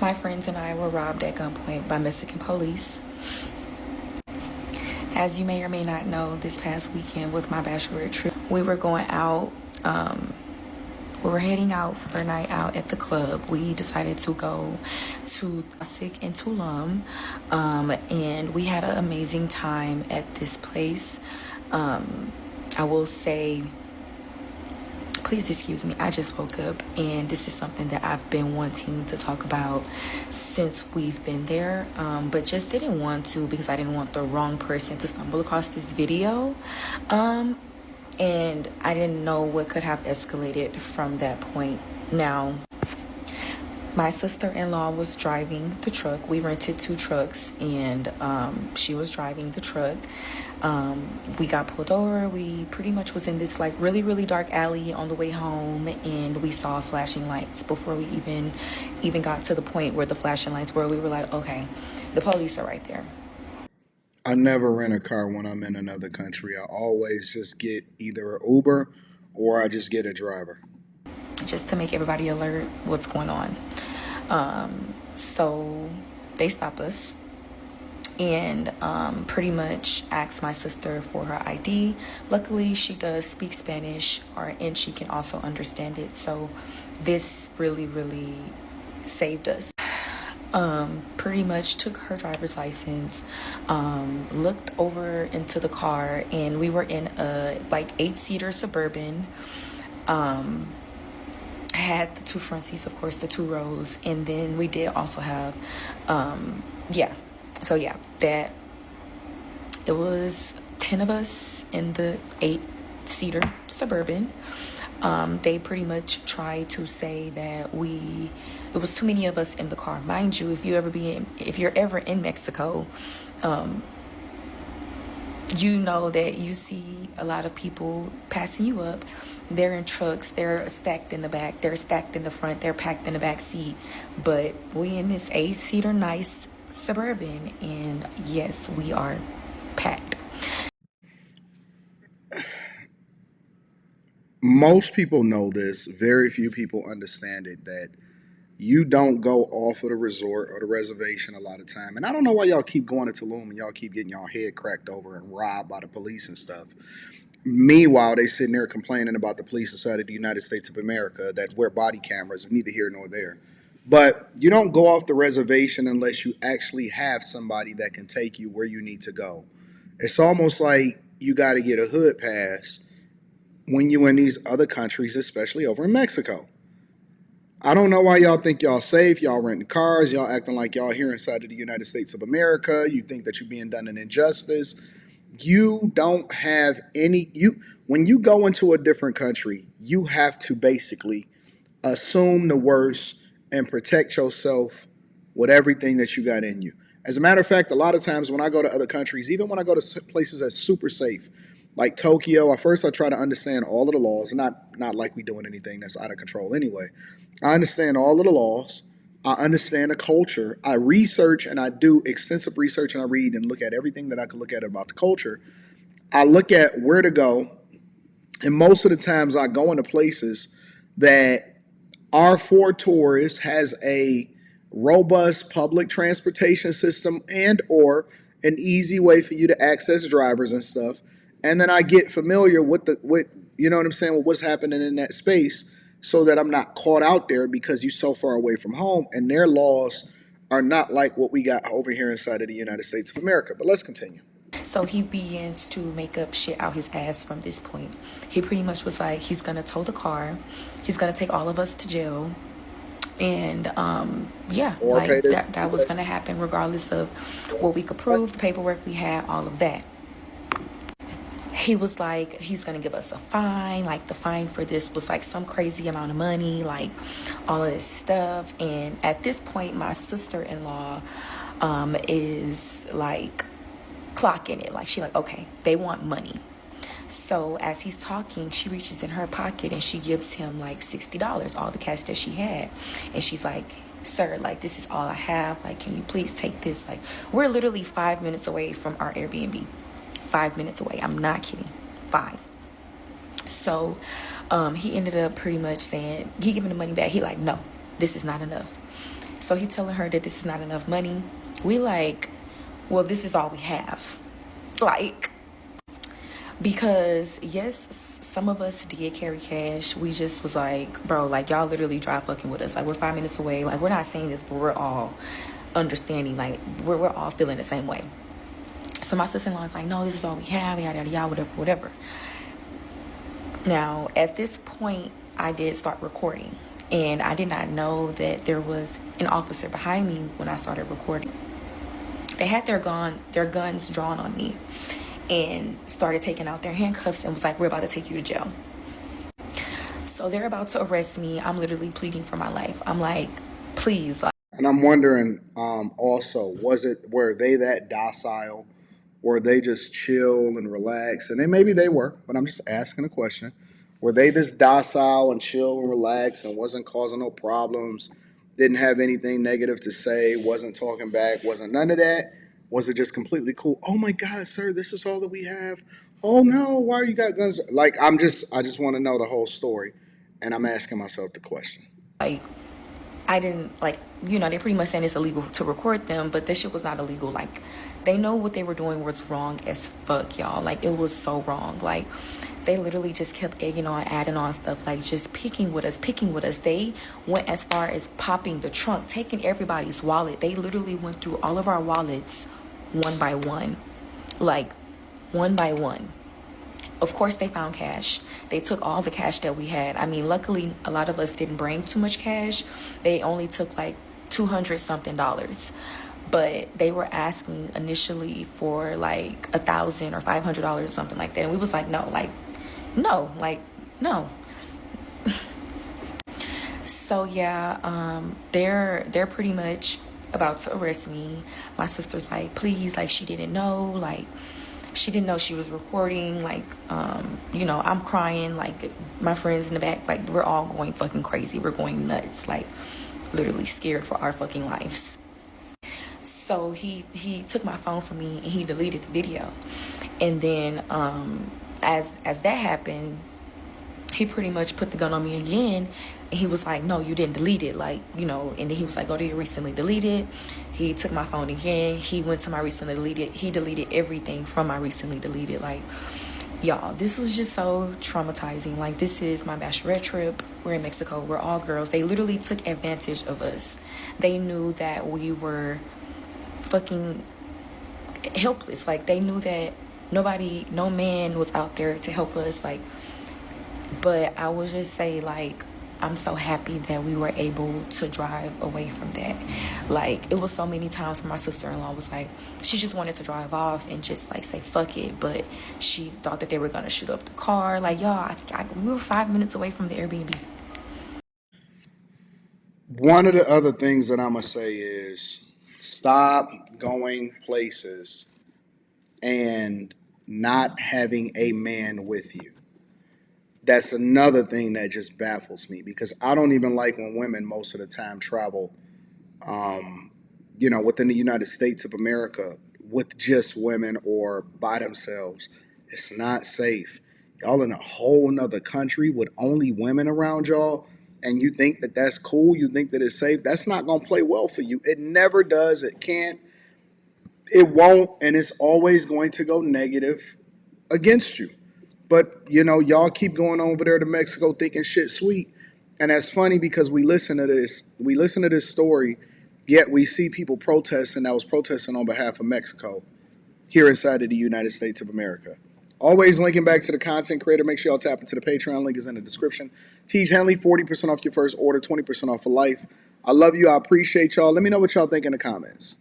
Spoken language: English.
My friends and I were robbed at gunpoint by Mexican police. As you may or may not know, this past weekend was my bachelorette trip. We were going out. We were heading out for a night out at the club. We decided to go to Sick in Tulum, and we had an amazing time at this place. I will say, please excuse me, I just woke up, and this is something that I've been wanting to talk about since we've been there, but just didn't want to because I didn't want the wrong person to stumble across this video. And I didn't know what could have escalated from that point. Now, my sister-in-law was driving the truck. We rented two trucks, and she was driving the truck. We got pulled over. We pretty much was in this like really, really dark alley on the way home, and we saw flashing lights before we even got to the point where the flashing lights were. We were like, okay, the police are right there. I never rent a car when I'm in another country. I always just get either an Uber or I just get a driver. Just to make everybody alert what's going on. So they stop us and pretty much ask my sister for her ID. Luckily, she does speak Spanish, and she can also understand it. So this really, really saved us. Pretty much took her driver's license, looked over into the car, and we were in a like 8-seater Suburban. Had the two front seats, of course, the 2 rows, and then we did also have that it was 10 of us in the 8-seater Suburban. They pretty much tried to say that there was too many of us in the car. Mind you, if you're ever in Mexico, you know that you see a lot of people passing you up. They're in trucks, they're stacked in the back, they're stacked in the front, they're packed in the back seat. But we in this 8-seater nice Suburban, and yes, we are packed. Most people know this. Very few people understand it, that you don't go off of the resort or the reservation a lot of time. And I don't know why y'all keep going to Tulum and y'all keep getting y'all head cracked over and robbed by the police and stuff. Meanwhile, they sitting there complaining about the police inside of the United States of America that wear body cameras, neither here nor there. But you don't go off the reservation unless you actually have somebody that can take you where you need to go. It's almost like you got to get a hood pass when you in these other countries, especially over in Mexico. I don't know why y'all think y'all safe. Y'all renting cars. Y'all acting like y'all here inside of the United States of America. You think that you're being done an injustice. You don't have when you go into a different country, you have to basically assume the worst and protect yourself with everything that you got in you. As a matter of fact, a lot of times when I go to other countries, even when I go to places that's super safe, like Tokyo, at first I try to understand all of the laws, not like we doing anything that's out of control anyway. I understand all of the laws. I understand the culture. I research and I do extensive research, and I read and look at everything that I can look at about the culture. I look at where to go, and most of the times I go into places that are for tourists, has a robust public transportation system and or an easy way for you to access drivers and stuff. And then I get familiar with you know what I'm saying, with what's happening in that space, so that I'm not caught out there because you're so far away from home and their laws are not like what we got over here inside of the United States of America. But let's continue. So he begins to make up shit out his ass from this point. He pretty much was like, he's gonna tow the car, he's gonna take all of us to jail, and Or like that was gonna happen regardless of what we could prove, the paperwork we had, all of that. He was like, he's gonna give us a fine. Like, the fine for this was like some crazy amount of money, like all of this stuff. And at this point, my sister-in-law is like clocking it. Like, she like, okay, they want money. So as he's talking, she reaches in her pocket and she gives him like $60, all the cash that she had. And she's like, sir, like, this is all I have. Like, can you please take this? Like, we're literally 5 minutes away from our Airbnb. 5 minutes away. I'm not kidding. 5. So he ended up pretty much saying, he giving the money back. He like, no, this is not enough. So he telling her that this is not enough money. We like, well, this is all we have. Like, because yes, some of us did carry cash. We just was like, bro, like y'all literally drive fucking with us. Like we're 5 minutes away. Like we're not saying this, but we're all understanding. Like we're all feeling the same way. So my sister-in-law is like, no, this is all we have, yada yada yada, whatever, whatever. Now at this point, I did start recording, and I did not know that there was an officer behind me when I started recording. They had their guns drawn on me and started taking out their handcuffs and was like, we're about to take you to jail. So they're about to arrest me. I'm literally pleading for my life. I'm like, please. And I'm wondering, also, were they that docile? Were they just chill and relaxed? And then maybe they were, but I'm just asking a question. Were they this docile and chill and relaxed and wasn't causing no problems? Didn't have anything negative to say, wasn't talking back, wasn't none of that? Was it just completely cool? Oh my God, sir, this is all that we have. Oh no, why you got guns? Like I just want to know the whole story, and I'm asking myself the question. Like, I didn't like, they're pretty much saying it's illegal to record them, but this shit was not illegal. Like, they know what they were doing was wrong as fuck, y'all. Like, it was so wrong. Like, they literally just kept egging on, adding on stuff, like just picking with us, picking with us. They went as far as popping the trunk, taking everybody's wallet. They literally went through all of our wallets one by one, like one by one. Of course, they found cash. They took all the cash that we had. I mean, luckily, a lot of us didn't bring too much cash. They only took like $200 something. But they were asking initially for like $1,000 or $500 or something like that. And we was like, no, no. So yeah, they're pretty much about to arrest me. My sister's like, please, like she didn't know, like she didn't know she was recording, like I'm crying, like my friends in the back, like we're all going fucking crazy, we're going nuts, like literally scared for our fucking lives. So he took my phone from me and he deleted the video. And then as that happened, he pretty much put the gun on me again. And he was like, no, you didn't delete it. Like, and then he was like, oh, did you recently deleted? He took my phone again. He went to my recently deleted. He deleted everything from my recently deleted. Like, y'all, this was just so traumatizing. Like, this is my bachelorette trip. We're in Mexico. We're all girls. They literally took advantage of us. They knew that we were fucking helpless. Like, they knew that no man was out there to help us. Like, but I would just say, like, I'm so happy that we were able to drive away from that. Like, it was so many times where my sister-in-law was like, she just wanted to drive off and just like say fuck it, but she thought that they were gonna shoot up the car. Like, y'all, we were 5 minutes away from the Airbnb. One of the other things that I'm gonna say is stop going places and not having a man with you. That's another thing that just baffles me because I don't even like when women most of the time travel, within the United States of America with just women or by themselves. It's not safe. Y'all in a whole nother country with only women around y'all, and you think that that's cool. You think that it's safe. That's not going to play well for you. It never does. It can't. It won't. And it's always going to go negative against you. But y'all keep going over there to Mexico thinking shit sweet. And that's funny because we listen to this story, yet we see people protesting that was protesting on behalf of Mexico here inside of the United States of America. Always linking back to the content creator. Make sure y'all tap into the Patreon. Link is in the description. Teach Henley, 40% off your first order, 20% off for life. I love you. I appreciate y'all. Let me know what y'all think in the comments.